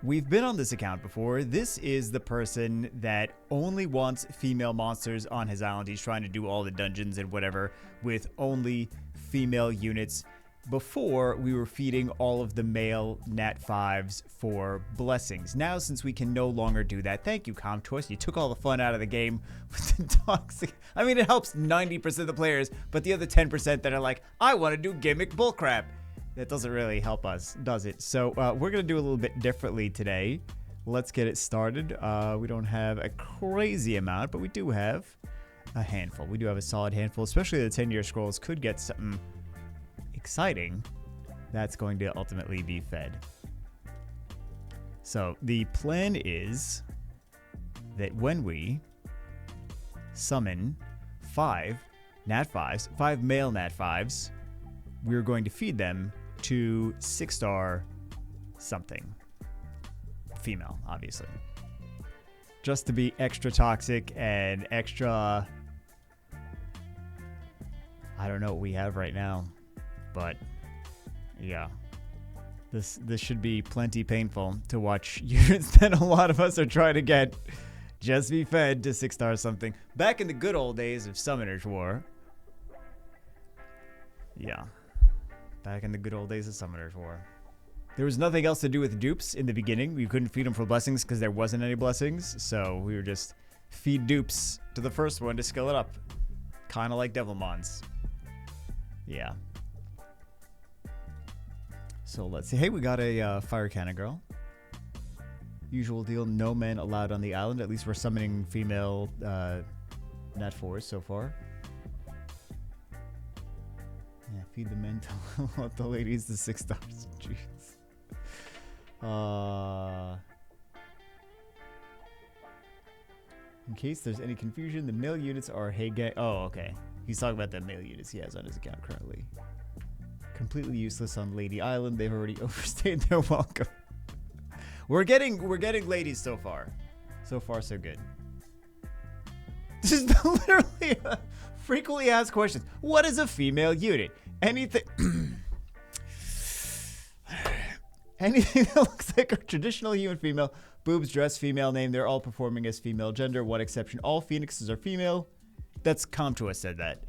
we've been on this account before. This is the person that only wants female monsters on his island. He's trying to do all the dungeons and whatever with only female units. Before, we were feeding all of the male Nat 5s for blessings. Now, since we can no longer do that, thank you, ComToys. You took all the fun out of the game with the toxic. I mean, it helps 90% of the players, but the other 10% that are like, I want to do gimmick bullcrap. That doesn't really help us, does it? So we're going to do a little bit differently today. Let's get it started. We don't have a crazy amount, but we do have a handful. We do have a solid handful, especially the 10-year scrolls could get something exciting that's going to ultimately be fed. So the plan is that when we summon 5 Nat 5s, 5 male Nat 5s, we're going to feed them to 6-star something. Female, obviously. Just to be extra toxic and extra... I don't know what we have right now. But, yeah, this should be plenty painful to watch units that a lot of us are trying to get just be fed to 6-star something. Back in the good old days of Summoner's War. Yeah, back in the good old days of Summoner's War. There was nothing else to do with dupes in the beginning. We couldn't feed them for blessings because there wasn't any blessings. So we were just feed dupes to the first one to skill it up. Kind of like Devilmons. Yeah. So let's see. Hey, we got a fire cannon girl. Usual deal, no men allowed on the island. At least we're summoning female Nat 4s so far. Yeah, feed the men to let the ladies to 6 stars. Jeez. In case there's any confusion, the male units are hey gang. Oh, okay. He's talking about the male units he has on his account currently. Completely useless on Lady Island. They've already overstayed their welcome. We're getting ladies so far. So far, so good. This is literally a frequently asked questions. What is a female unit? Anything anything that looks like a traditional human female. Boobs, dress, female name. They're all performing as female gender. One exception. All phoenixes are female. That's ComToys said that.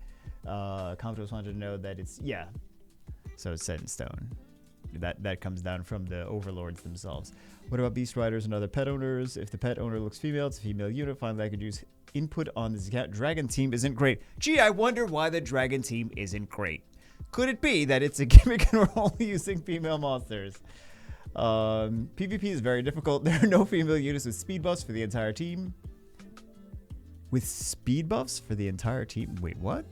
ComToys wanted to know that it's, yeah. So it's set in stone. That comes down from the overlords themselves. What about beast riders and other pet owners? If the pet owner looks female, it's a female unit. Finally, I could use input on this account. Dragon team isn't great. Gee, I wonder why the dragon team isn't great. Could it be that it's a gimmick and we're only using female monsters? PvP is very difficult. There are no female units with speed buffs for the entire team. With speed buffs for the entire team? Wait, what?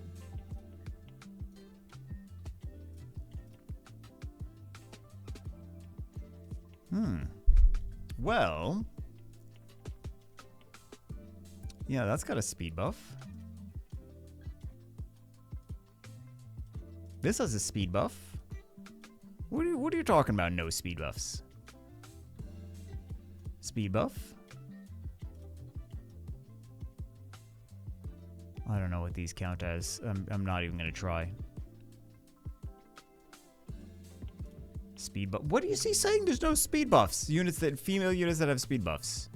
Well, yeah, that's got a speed buff. This has a speed buff. What are you talking about? No speed buffs. Speed buff? I don't know what these count as. I'm not even gonna try. Speed buff. What do you see saying? There's no speed buffs. Female units that have speed buffs.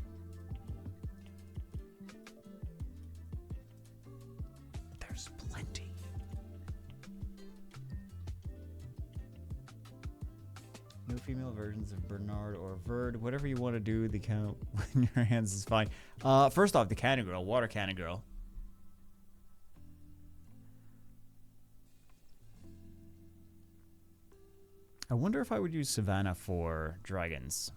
There's plenty. No female versions of Bernard or Verd. Whatever you want to do, the count in your hands is fine. First off, the cannon girl, water cannon girl. I wonder if I would use Savannah for dragons.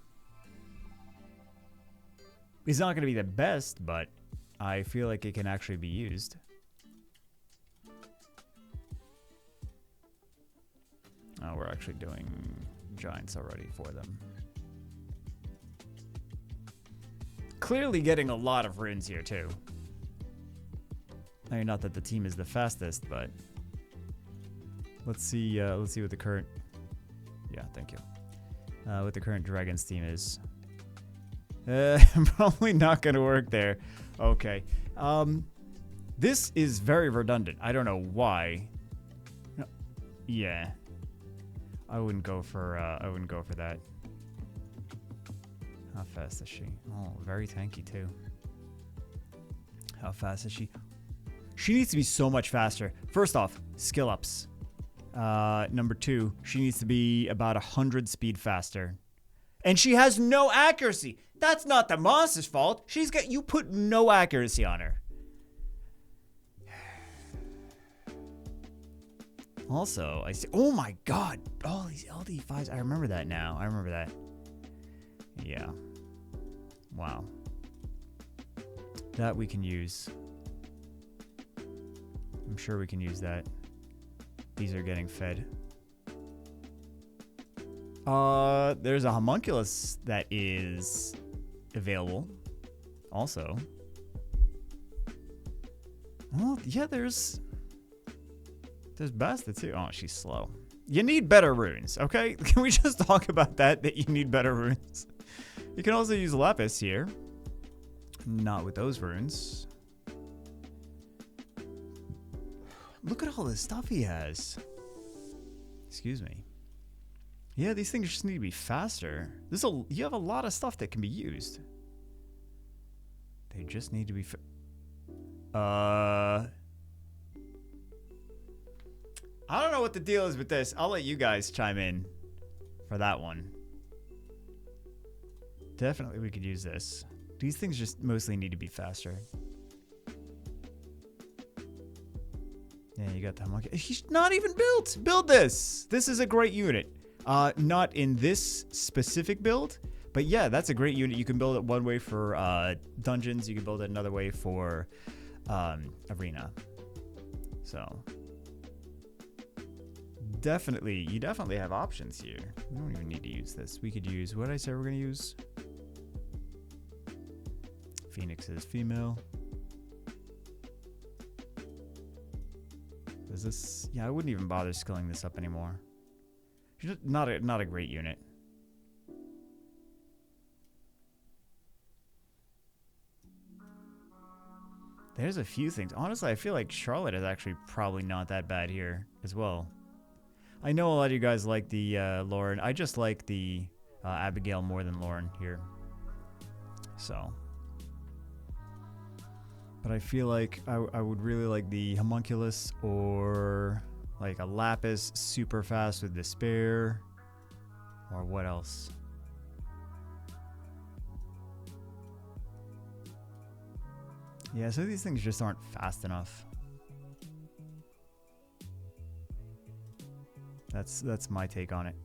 It's not going to be the best, but I feel like it can actually be used. Oh, we're actually doing giants already for them. Clearly getting a lot of runes here, too. I mean, not that the team is the fastest, but... Let's see what the current... Yeah, thank you. What the current Dragons team is. Probably not going to work there. Okay. This is very redundant. I don't know why. No. Yeah. I wouldn't go for that. fast is she? Oh, very tanky too. How fast is she? She needs to be so much faster. First off, skill ups. Number 2, she needs to be about 100 speed faster. And she has no accuracy. That's not the monster's fault. You put no accuracy on her. Also, I see. Oh my god. All these LD5s. I remember that now. I remember that. Yeah. Wow. That we can use. I'm sure we can use that. These are getting fed. There's a homunculus that is available. Also. Well, yeah, there's Basta too. Oh, she's slow. You need better runes, okay? Can we just talk about that you need better runes? You can also use Lapis here. Not with those runes. Look at all the stuff he has. Excuse me. Yeah, these things just need to be faster. You have a lot of stuff that can be used. They just need to be I don't know what the deal is with this. I'll let you guys chime in for that one. Definitely we could use this. These things just mostly need to be faster. Yeah, you got the homunculus. He's not even built. Build this. This is a great unit. Not in this specific build, but yeah, that's a great unit. You can build it one way for dungeons. You can build it another way for arena. So you definitely have options here. We don't even need to use this. We could use what I said we're gonna use. Phoenix is female. Is this? Yeah, I wouldn't even bother skilling this up anymore. She's just not a great unit. There's a few things. Honestly, I feel like Charlotte is actually probably not that bad here as well. I know a lot of you guys like the Lauren. I just like the Abigail more than Lauren here. So. But I feel like I would really like the homunculus or like a Lapis super fast with despair. Or what else? Yeah, so these things just aren't fast enough. That's my take on it.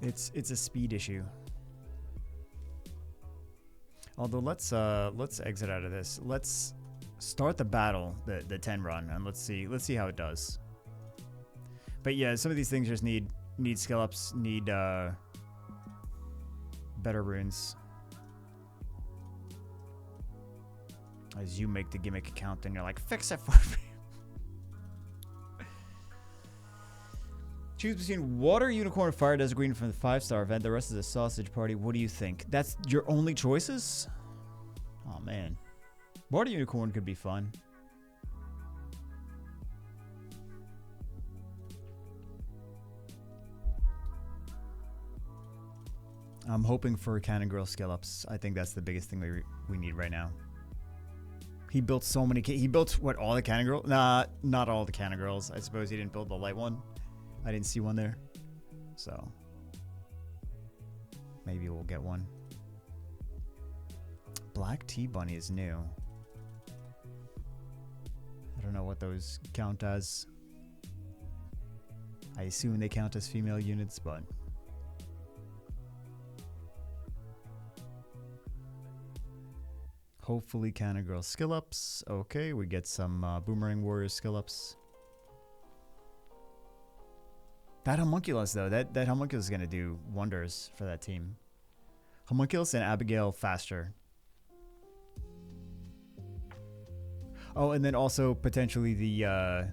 It's a speed issue. Although let's exit out of this. Let's start the battle, the 10 run, and let's see how it does. But yeah, some of these things just need skill ups, need better runes. As you make the Gimmick account, and you're like, fix it for me. Choose between Water Unicorn, Fire Desert Green from the 5-star event. The rest is a sausage party. What do you think? That's your only choices? Oh, man. Water Unicorn could be fun. I'm hoping for Cannon Girl skill ups. I think that's the biggest thing we need right now. He built so many. He built, what, all the Cannon Girls? Nah, not all the Cannon Girls. I suppose he didn't build the light one. I didn't see one there, so maybe we'll get one. Black Tea Bunny is new. I don't know what those count as. I assume they count as female units, but hopefully Cannon Girl skill ups. Okay, we get some Boomerang Warrior skill ups. That homunculus, though, that homunculus is going to do wonders for that team. Homunculus and Abigail faster. Oh, and then also potentially the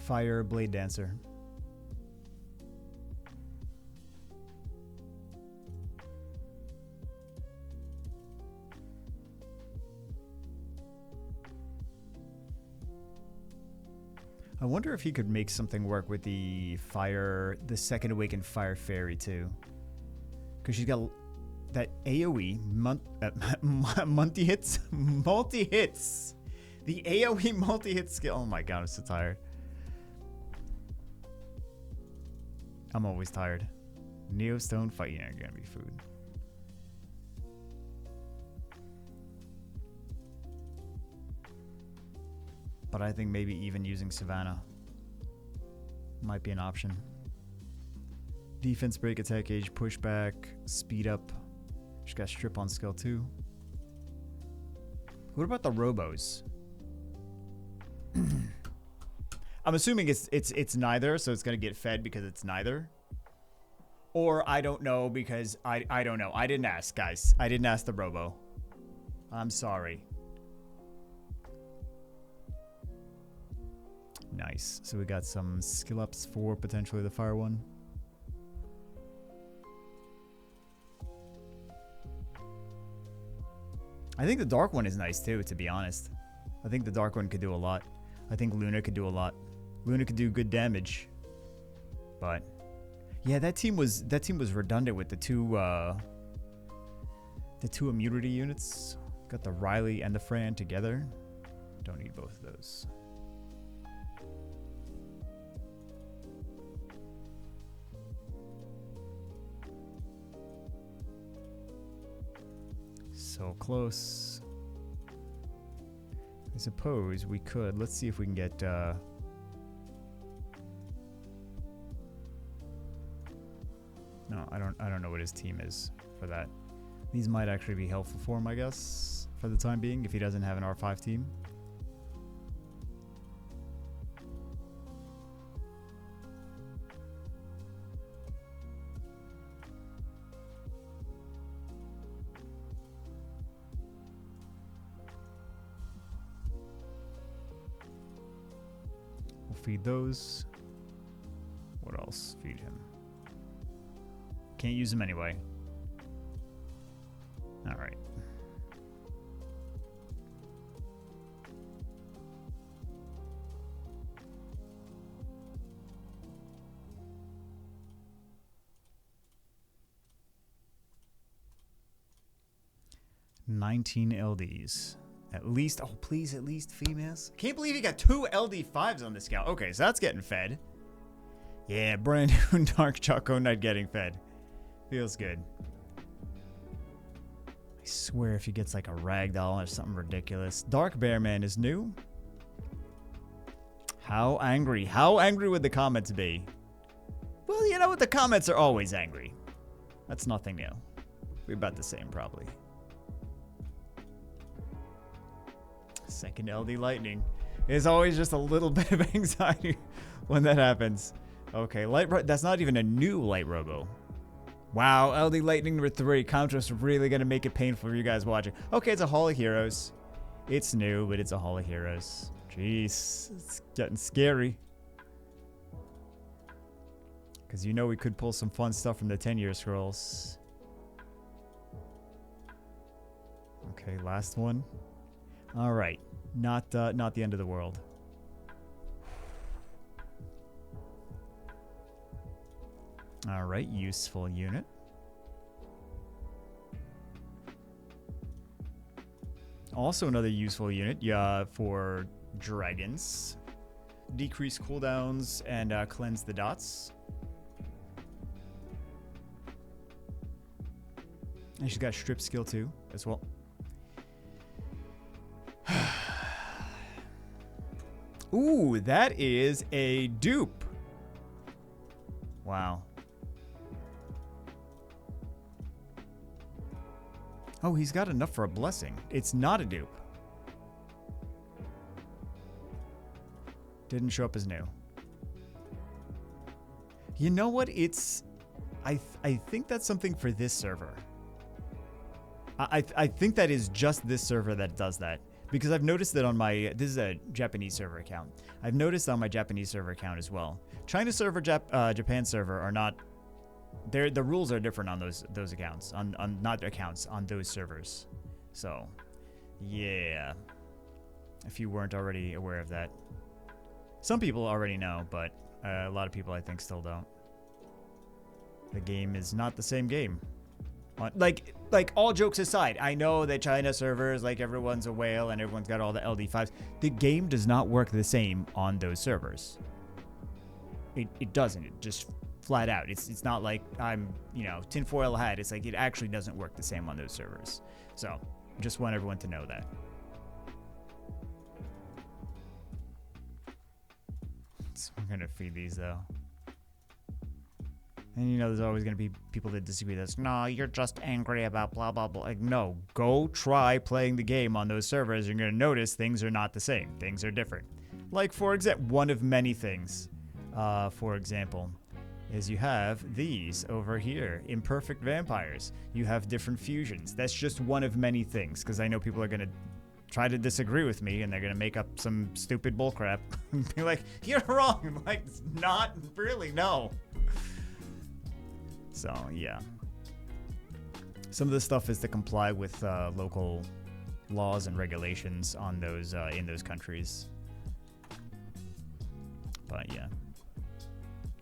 Fire Blade Dancer. I wonder if he could make something work with the second awakened fire fairy too. Because she's got that AoE multi-hits. The AoE multi-hit skill. Oh my god, I'm so tired. I'm always tired. Neostone fighting are gonna be food. But I think maybe even using Savannah might be an option. Defense break, attack age, pushback, speed up. She's got strip on skill too. What about the robos? I'm assuming it's neither, so it's gonna get fed because it's neither. Or I don't know because I don't know. I didn't ask, guys. I didn't ask the robo. I'm sorry. Nice. So we got some skill ups for potentially the fire one. I think the dark one is nice too, to be honest. I think the dark one could do a lot. I think Luna could do a lot. Luna could do good damage. But yeah, that team was redundant with the two immunity units. Got the Riley and the Fran together. Don't need both of those. So close. I suppose we could. Let's see if we can get no, I don't know what his team is for that. These might actually be helpful for him, I guess, for the time being, if he doesn't have an R5 team. Feed those. What else? Feed him. Can't use him anyway. All right. $19 LDs. At least, oh please, at least females. Can't believe you got 2 LD5s on the scout. Okay, so that's getting fed. Yeah, brand new Dark Choco Knight getting fed. Feels good. I swear if he gets like a ragdoll or something ridiculous. Dark Bearman is new. How angry? How angry would the comments be? Well, you know what? The comments are always angry. That's nothing new. We're about the same, probably. Second LD Lightning. There's always just a little bit of anxiety when that happens. Okay, that's not even a new Light Robo. Wow, LD Lightning number 3. Contra's really going to make it painful for you guys watching. Okay, it's a Hall of Heroes. It's new, but it's a Hall of Heroes. Jeez, it's getting scary. Because you know we could pull some fun stuff from the 10-year scrolls. Okay, last one. All right, not the end of the world. All right, useful unit. Also another useful unit, for dragons. Decrease cooldowns and cleanse the dots. And she's got strip skill too, as well. Ooh, that is a dupe. Wow. Oh, he's got enough for a blessing. It's not a dupe. Didn't show up as new. You know what? I think that's something for this server. I think that is just this server that does that. Because I've noticed that on my... This is a Japanese server account. I've noticed on my Japanese server account as well. China server, Japan server are not... The rules are different on those accounts. On not accounts, on those servers. So, yeah. If you weren't already aware of that. Some people already know, but a lot of people I think still don't. The game is not the same game. Like all jokes aside, I know that China servers, like everyone's a whale and everyone's got all the LD5s. The game does not work the same on those servers. It doesn't. It just flat out. It's not like I'm, tinfoil hat. It's like it actually doesn't work the same on those servers. So just want everyone to know that. So I'm gonna feed these though. And there's always going to be people that disagree with us. No, you're just angry about blah, blah, blah. Like, no, go try playing the game on those servers. You're going to notice things are not the same. Things are different. Like, for example, one of many things, for example, is you have these over here, imperfect vampires. You have different fusions. That's just one of many things, because I know people are going to try to disagree with me, and they're going to make up some stupid bullcrap and be like, you're wrong. Like, not really, no. So, yeah. Some of this stuff is to comply with local laws and regulations on those in those countries. But, yeah.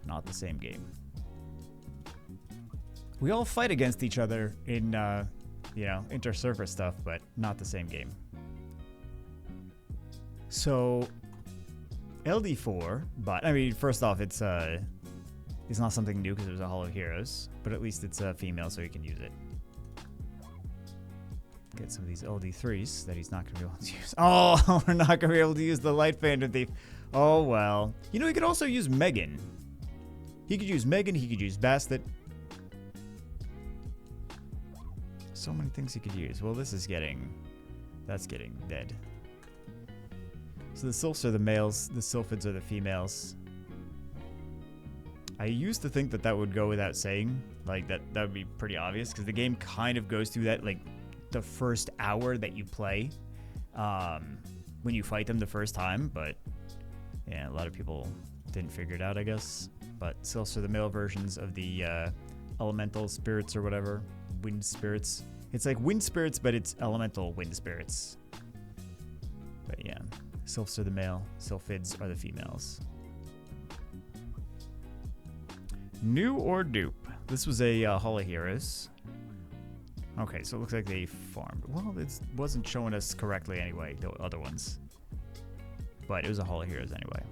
Not the same game. We all fight against each other in, inter-server stuff, but not the same game. So, LD4, but, first off, it's not something new because it was a Hall of Heroes, but at least it's a female, so you can use it. Get some of these LD3s that he's not going to be able to use. Oh, we're not going to be able to use the Light Phantom Thief. Oh, well. He could also use Megan. He could use Megan. He could use Bastet. So many things he could use. Well, that's getting dead. So the Sylphs are the males. The Sylphids are the females. I used to think that would go without saying, like that would be pretty obvious, because the game kind of goes through that, like the first hour that you play, when you fight them the first time. But yeah, a lot of people didn't figure it out, I guess. But Sylphs are the male versions of the elemental spirits or whatever, wind spirits. It's like wind spirits, but it's elemental wind spirits. But yeah, Sylphs are the male, Sylphids are the females. New or dupe? This was a Hall of Heroes. Okay, so it looks like they farmed. Well, it wasn't showing us correctly anyway, the other ones. But it was a Hall of Heroes anyway.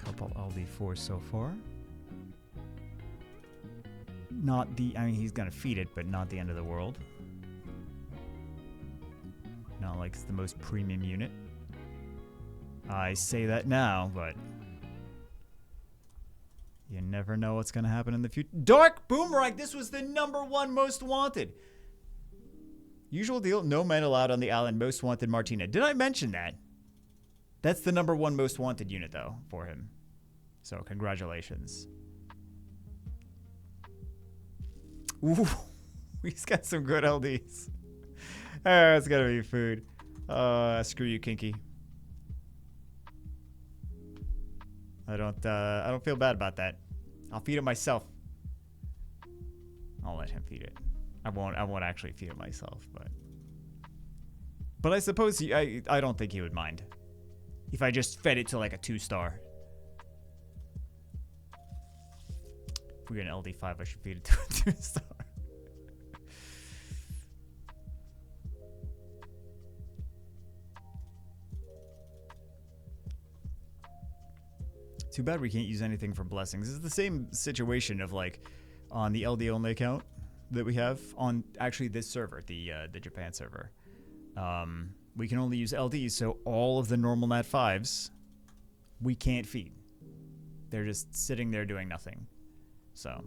Couple LD4 so far. Not the, he's gonna feed it, but not the end of the world. Not like it's the most premium unit. I say that now, but you never know what's going to happen in the future. Dark Boomerang! This was the #1 most wanted. Usual deal, no men allowed on the island. Most wanted Martina. Did I mention that? That's the #1 most wanted unit, though, for him. So, congratulations. Ooh, he's got some good LDs. It's got to be food. Screw you, Kinky. I don't feel bad about that. I'll feed it myself. I'll let him feed it. I won't actually feed it myself, but I suppose I don't think he would mind if I just fed it to like a 2-star. If we get an LD5, I should feed it to a 2-star. Too bad we can't use anything for blessings. This is the same situation of like on the LD only account that we have on actually this server, the Japan server. We can only use LDs, so all of the normal Nat 5s we can't feed. They're just sitting there doing nothing. So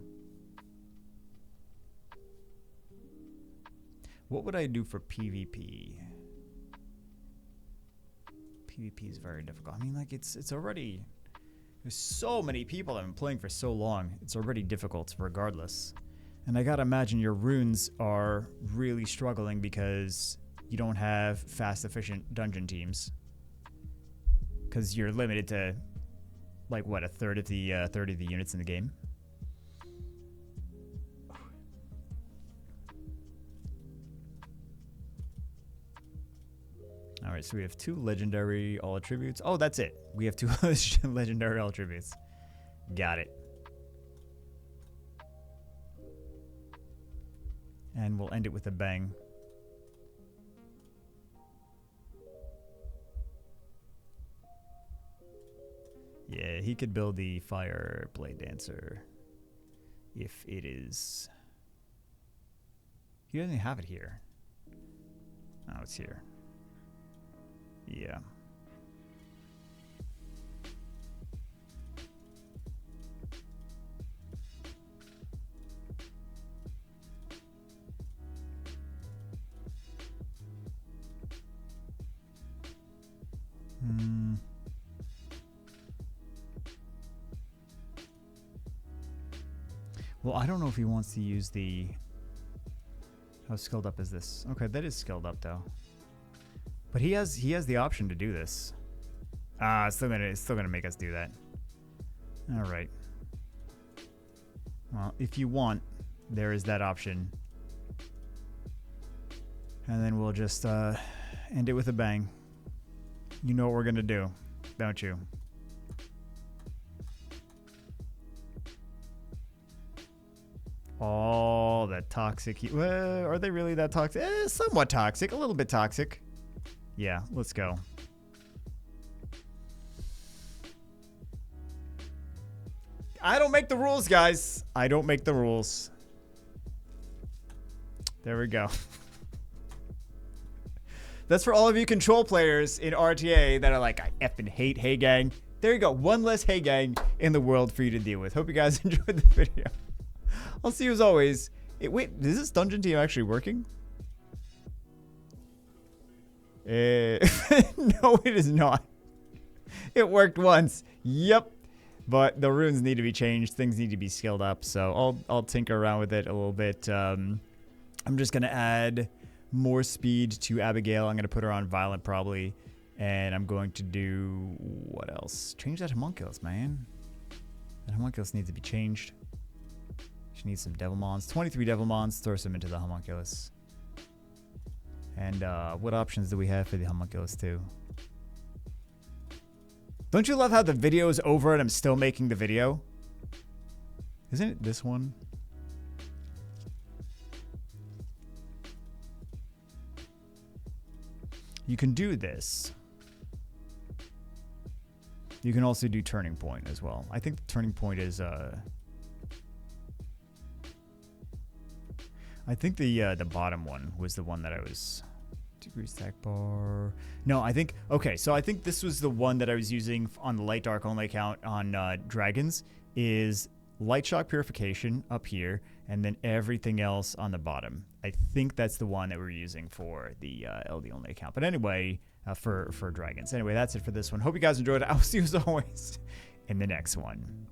what would I do for PvP? PvP is very difficult. Like it's already, there's so many people that have been playing for so long. It's already difficult regardless. And I gotta imagine your runes are really struggling because you don't have fast, efficient dungeon teams. Because you're limited to, like, what, a third of the units in the game? All right, so we have 2 legendary all attributes. Oh, that's it. We have 2 legendary all attributes. Got it. And we'll end it with a bang. Yeah, he could build the fire blade dancer if it is. He doesn't have it here. Oh, it's here. Yeah. Well, I don't know if he wants to use the... How skilled up is this? Okay, that is skilled up though. But he has the option to do this. It's still gonna make us do that. All right. Well, if you want, there is that option. And then we'll just end it with a bang. You know what we're gonna do, don't you? Oh, that toxic. Well, are they really that toxic? Somewhat toxic. A little bit toxic. Yeah, let's go. I don't make the rules, guys. I don't make the rules. There we go. That's for all of you control players in RTA that are like, I effing hate Hey Gang. There you go. One less Hey Gang in the world for you to deal with. Hope you guys enjoyed the video. I'll see you as always. Wait, is this dungeon team actually working? No, it is not. It worked once. Yep. But the runes need to be changed. Things need to be skilled up. So I'll tinker around with it a little bit. I'm just going to add more speed to Abigail. I'm going to put her on Violent probably. And I'm going to do... What else? Change that homunculus, man. That homunculus needs to be changed. She needs some Devilmons. 23 Devilmons. Throw some into the homunculus. And what options do we have for the homunculus too? Don't you love how the video is over and I'm still making the video? Isn't it this one? You can do this. You can also do Turning Point as well. I think Turning Point is... I think the bottom one was the one that I was... Degree stack bar... No, I think... Okay, so I think this was the one that I was using on the Light Dark only account on Dragons. Is Light Shock Purification up here, and then everything else on the bottom. I think that's the one that we're using for the LD only account. But anyway, for Dragons. Anyway, that's it for this one. Hope you guys enjoyed it. I'll see you as always in the next one.